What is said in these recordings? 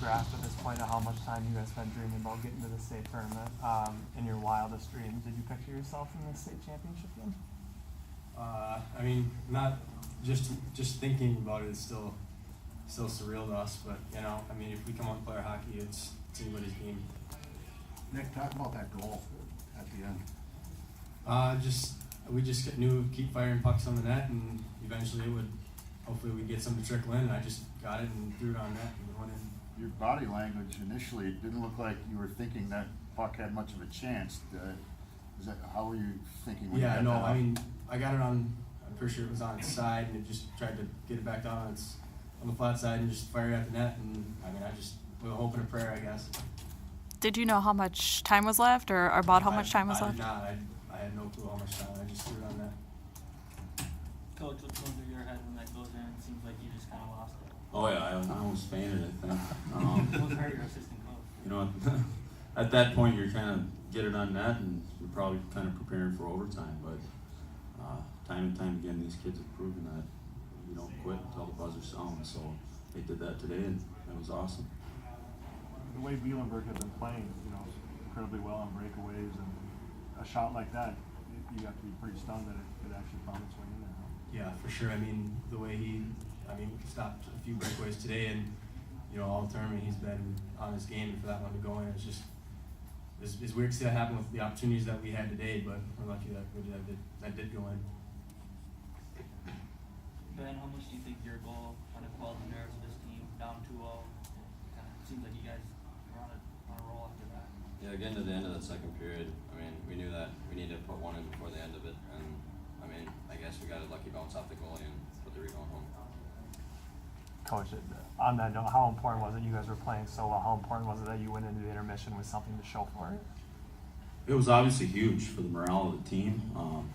grasp at this point of how much time you guys spent dreaming about getting to the state tournament. In your wildest dreams, did you picture yourself in the state championship game? I mean, not just thinking about it is still surreal to us. But you know, I mean, if we come out and play our hockey, it's anybody's game. Nick, talk about that goal at the end. We just knew keep firing pucks on the net, and eventually hopefully we'd get some to trickle in. And I just got it and threw it on net and went in. Your body language initially, it didn't look like you were thinking that puck had much of a chance. How were you thinking when you got that off? I mean, I got it on, I'm pretty sure it was on its side, and it just tried to get it back down on the flat side and just fire it at the net. And I mean, I just with a hope and a prayer, I guess. Did you know how much time was left, or about how much time was left? I did not. I had no clue how much time. I just threw it on net. Coach, what's going through your head when that goes in? It seems like you just kind of lost it. Oh yeah, I almost fainted, I think. What's hurt your assistant coach? You know, at that point you're kind of get it on net, and you're probably kind of preparing for overtime. But time and time again, these kids have proven that you don't quit until the buzzer sounds. So they did that today, and it was awesome. The way Bielenberg had been playing, incredibly well on breakaways, and a shot like that, you have to be pretty stunned that it actually found its way in there. Yeah, for sure. I mean, the way we stopped a few breakaways today, and all tournament he's been on his game, and for that one to go in, it's just it's weird to see that happen with the opportunities that we had today, but we're lucky that did go in. Ben, how much do you think your goal kind of quelled the nerves of this team down 2-0? It seems like you guys were on a roll after that. Yeah, getting to the end of the second period, I mean, we knew that we needed to put one in before the end of it, and I mean, I guess we got a lucky bounce off the goalie and put the rebound home. Coach, on that note, how important was it? You guys were playing so well. How important was it that you went into the intermission with something to show for it? It was obviously huge for the morale of the team. I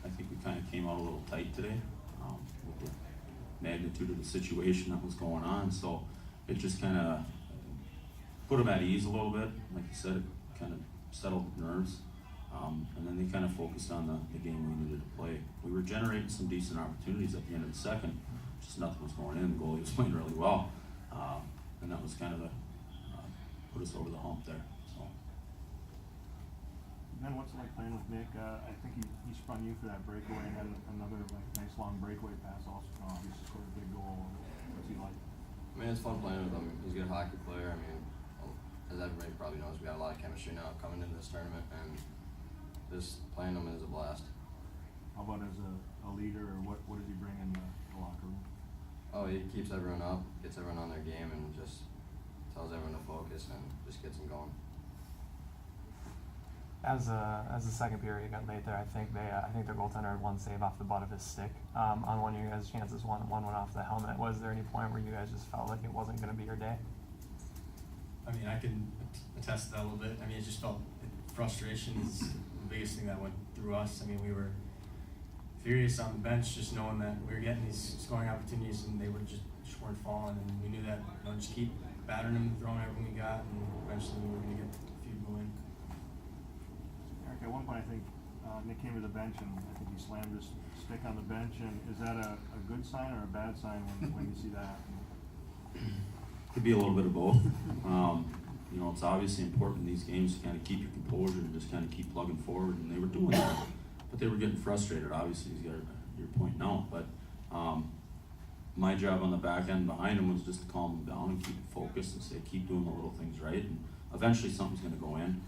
think we kind of came out a little tight today with the magnitude of the situation that was going on. So it just kind of put them at ease a little bit. Like you said, it kind of settled the nerves. And then they kind of focused on the game we needed to play. We were generating some decent opportunities at the end of the second. Just nothing was going in. The goalie was playing really well. And that was kind of put us over the hump there. So. Ben, what's it like playing with Nick? I think he spun you for that breakaway and had another nice long breakaway pass also. He scored a big goal. What's he like? I mean, it's fun playing with him. He's a good hockey player. I mean, as everybody probably knows, we got a lot of chemistry now coming into this tournament, and just playing him is a blast. How about as a leader, or what does he bring in the locker room? Oh, he keeps everyone up, gets everyone on their game, and just tells everyone to focus and just gets them going. As the second period got late there, I think their goaltender had one save off the butt of his stick on one of your guys' chances. One went off the helmet. Was there any point where you guys just felt like it wasn't going to be your day? I mean, I can attest to that a little bit. I mean, it just felt frustration is the biggest thing that went through us. I mean, we were furious on the bench just knowing that we were getting these scoring opportunities and they just weren't falling, and we knew that just keep battering them, throwing everything we got, and eventually we were going to get a few go in. Eric, at one point I think Nick came to the bench and I think he slammed his stick on the bench, and is that a good sign or a bad sign when you see that happen? Could be a little bit of both. It's obviously important in these games to kind of keep your composure and just kind of keep plugging forward, and they were doing that. But they were getting frustrated, obviously, you're pointing out. But my job on the back end behind them was just to calm them down and keep it focused and say, keep doing the little things right, and eventually something's going to go in.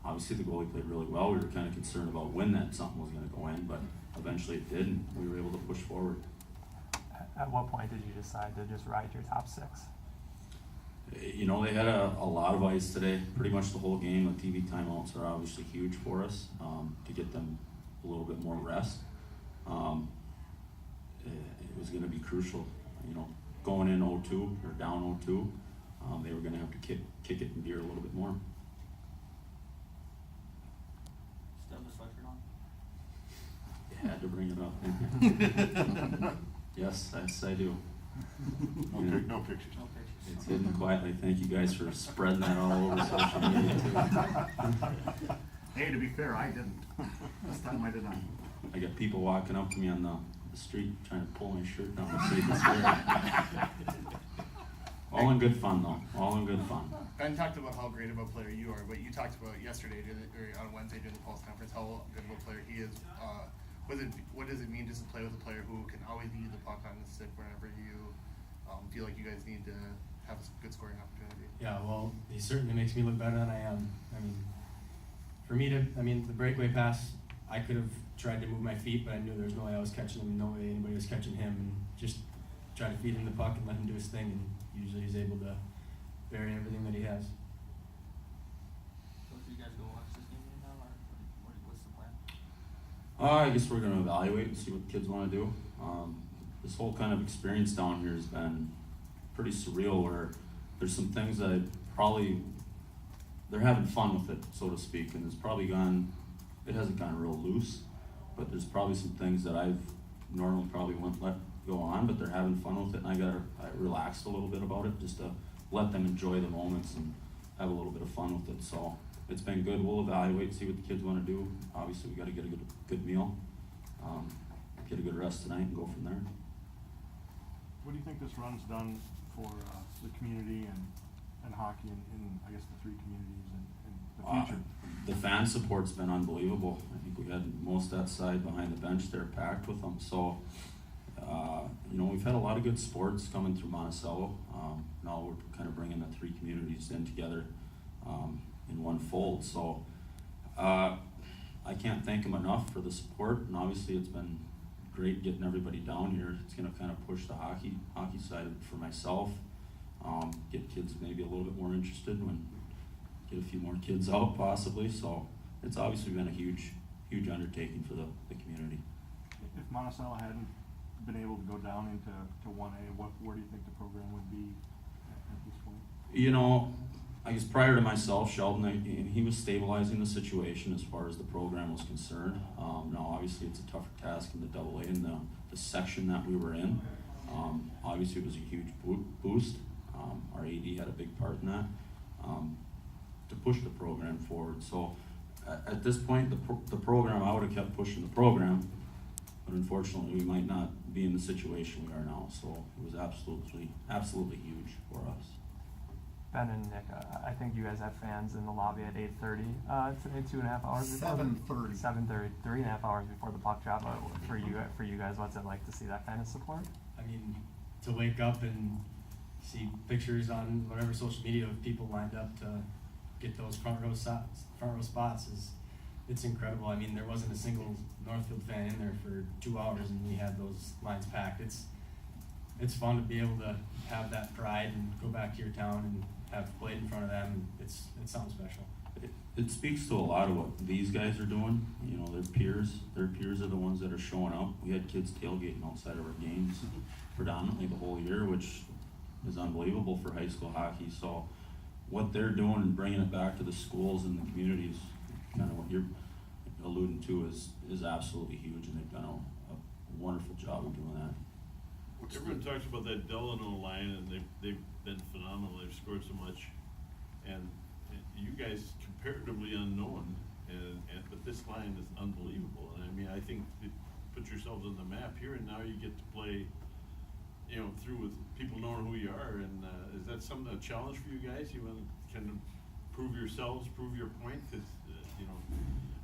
Obviously, the goalie played really well. We were kind of concerned about when that something was going to go in, but eventually it did, and we were able to push forward. At what point did you decide to just ride your top six? They had a lot of ice today, pretty much the whole game. The TV timeouts are obviously huge for us to get them a little bit more rest. It was going to be crucial, going in 0-2 or down 0-2. They were going to have to kick it in gear a little bit more. Still have the sweatshirt on? You had to bring it up. Yes, I do. No pictures. No pictures. It's hidden quietly. Thank you guys for spreading that all over social media too. Hey, to be fair, I didn't. This time I did not. I got people walking up to me on the street trying to pull my shirt down to see this way. Oh, All in good fun though, all in good fun. Ben talked about how great of a player you are, but you talked about yesterday or on Wednesday during the Pulse conference how good of a player he is. What does it mean just to play with a player who can always lead the puck on the stick whenever you feel like you guys need to have a good scoring opportunity? Yeah, well, he certainly makes me look better than I am. I mean, for me the breakaway pass, I could have tried to move my feet, but I knew there was no way I was catching him, no way anybody was catching him, and just try to feed him the puck and let him do his thing, and usually he's able to bury everything that he has. So if you guys go watch this game right now, or what's the plan? I guess we're gonna evaluate and see what the kids wanna do. This whole kind of experience down here has been pretty surreal, where there's some things that they're having fun with it, so to speak, and it hasn't gone real loose, but there's probably some things that I've normally probably wouldn't let go on, but they're having fun with it, and I relaxed a little bit about it, just to let them enjoy the moments and have a little bit of fun with it. So it's been good. We'll evaluate, see what the kids want to do. Obviously, we got to get a good meal, get a good rest tonight, and go from there. What do you think this run's done for the community and hockey in I guess the three communities and the future? The fan support's been unbelievable. I think we had most of that side behind the bench there packed with them. So, we've had a lot of good sports coming through Monticello. Now we're kind of bringing the three communities in together in one fold. So I can't thank them enough for the support, and obviously it's been great getting everybody down here. It's going to kind of push the hockey side of it for myself. Get kids maybe a little bit more interested get a few more kids out possibly. So it's obviously been a huge undertaking for the community. If Monticello hadn't been able to go down into 1A, where do you think the program would be at this point? I guess prior to myself, Sheldon, he was stabilizing the situation as far as the program was concerned. Now obviously it's a tougher task in the AA in the section that we were in. Obviously it was a huge boost. Our AD had a big part in that to push the program forward. So at this point, the program, I would have kept pushing the program, but unfortunately we might not be in the situation we are now. So it was absolutely huge for us. Ben and Nick, I think you guys have fans in the lobby at 8:30 today, 2.5 hours before. 7:30. 7:30, 3.5 hours before the puck drop. For you guys, what's it like to see that kind of support? I mean, to wake up and see pictures on whatever social media of people lined up to get those front row spots it's incredible. I mean, there wasn't a single Northfield fan in there for 2 hours, and we had those lines packed. It's fun to be able to have that pride and go back to your town and have played in front of them. It's something special. It speaks to a lot of what these guys are doing. Their peers are the ones that are showing up. We had kids tailgating outside of our games predominantly the whole year, which is unbelievable for high school hockey. So what they're doing and bringing it back to the schools and the communities, kind of what you're alluding to, is absolutely huge, and they've done a wonderful job of doing that. Everyone talks about that Delano line, and they've been phenomenal. They've scored so much, and you guys comparatively unknown, but this line is unbelievable. And I mean, I think it put yourselves on the map here, and now you get to play, through with people knowing who you are. And is that a challenge for you guys? You want to kind of prove yourselves, prove your point? Because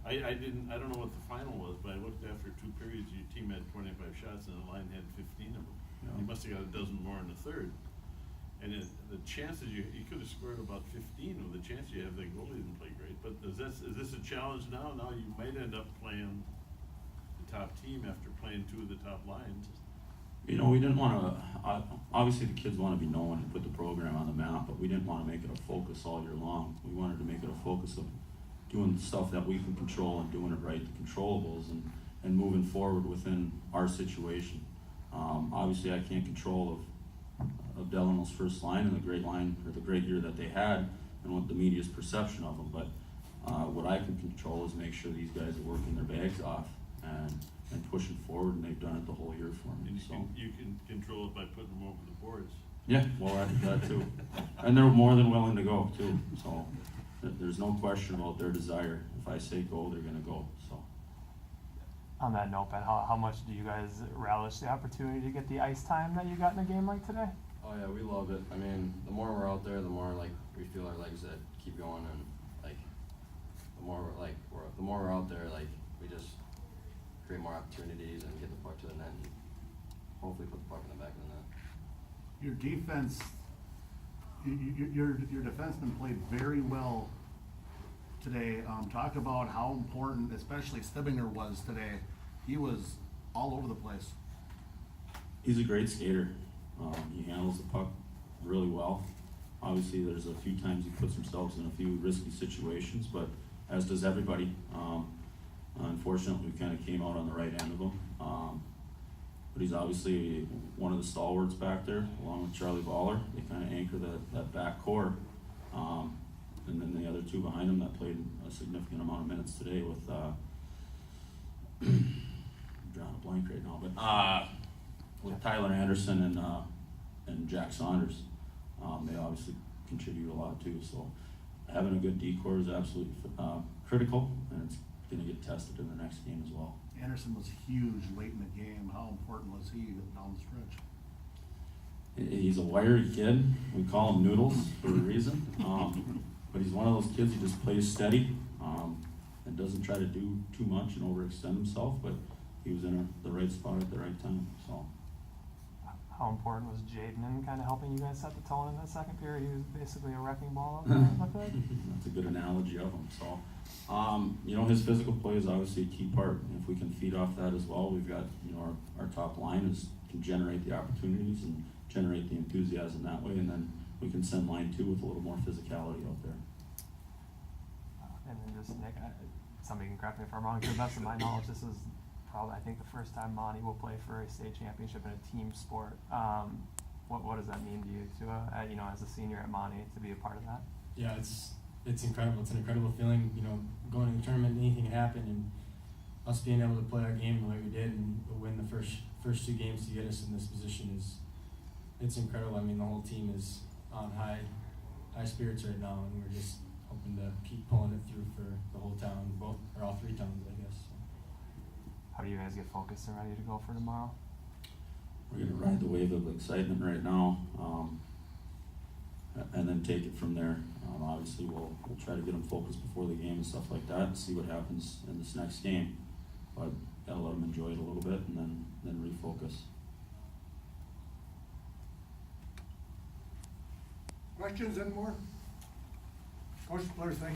I don't know what the final was, but I looked after 2 periods. Your team had 25 shots, and the line had 15 of them. You must have got a dozen more in the third. And the chances you could have scored about 15 with the chance you have. The goalie didn't play great. But is this a challenge now? Now you might end up playing the top team after playing 2 of the top lines. We didn't want to. Obviously, the kids want to be known and put the program on the map, but we didn't want to make it a focus all year long. We wanted to make it a focus of doing the stuff that we can control and doing it right, the controllables, and moving forward within our situation. Obviously, I can't control of Delano's first line and the great year that they had, and what the media's perception of them. But what I can control is make sure these guys are working their bags off and pushing forward, and they've done it the whole year for me. And you can control it by putting them over the boards. Yeah, well, I think that too. And they're more than willing to go too. So there's no question about their desire. If I say go, they're going to go. So. On that note, Ben, how much do you guys relish the opportunity to get the ice time that you got in a game like today? Oh yeah, we love it. I mean, the more we're out there, the more like we feel our legs that keep going, and like the more we're out there, like we just create more opportunities and get the puck to the net, and hopefully put the puck in the back of the net. Your defense, your defenseman played very well today. Talk about how important, especially Stibbinger was today. He was all over the place. He's a great skater. He handles the puck really well. Obviously, there's a few times he puts himself in a few risky situations, but as does everybody. Unfortunately, we kind of came out on the right end of him. But he's obviously one of the stalwarts back there, along with Charlie Baller. They kind of anchor that back core. And then the other two behind him that played a significant amount of minutes today with, I'm drawing a blank right now, but with Tyler Anderson and Jack Saunders. They obviously contribute a lot too, so having a good D-core is absolutely critical, and it's going to get tested in the next game as well. Anderson was huge late in the game. How important was he down the stretch? He's a wiry kid. We call him Noodles for a reason. But he's one of those kids who just plays steady and doesn't try to do too much and overextend himself, but he was in the right spot at the right time. So. How important was Jaden in kind of helping you guys set the tone in that second period? He was basically a wrecking ball up there, it looked like. That's a good analogy of him. So, his physical play is obviously a key part. And if we can feed off that as well, we've got, our top line can generate the opportunities and generate the enthusiasm that way, and then we can send line two with a little more physicality out there. And then just, Nick, somebody can correct me if I'm wrong, to the best of my knowledge, this is probably, I think, the first time Monty will play for a state championship in a team sport. What does that mean to you, as a senior at Monty, to be a part of that? Yeah, it's incredible. It's an incredible feeling, going to the tournament, anything can happen, and us being able to play our game the way we did and win the first two games to get us in this position it's incredible. I mean, the whole team is on high spirits right now, and we're just hoping to keep pulling it through for the whole town, all three towns, I guess. So. How do you guys get focused and ready to go for tomorrow? We're going to ride the wave of excitement right now, and then take it from there. Obviously, we'll try to get them focused before the game and stuff like that, and see what happens in this next game. But gotta let them enjoy it a little bit, and then refocus. Questions anymore? Coach, players, thank you.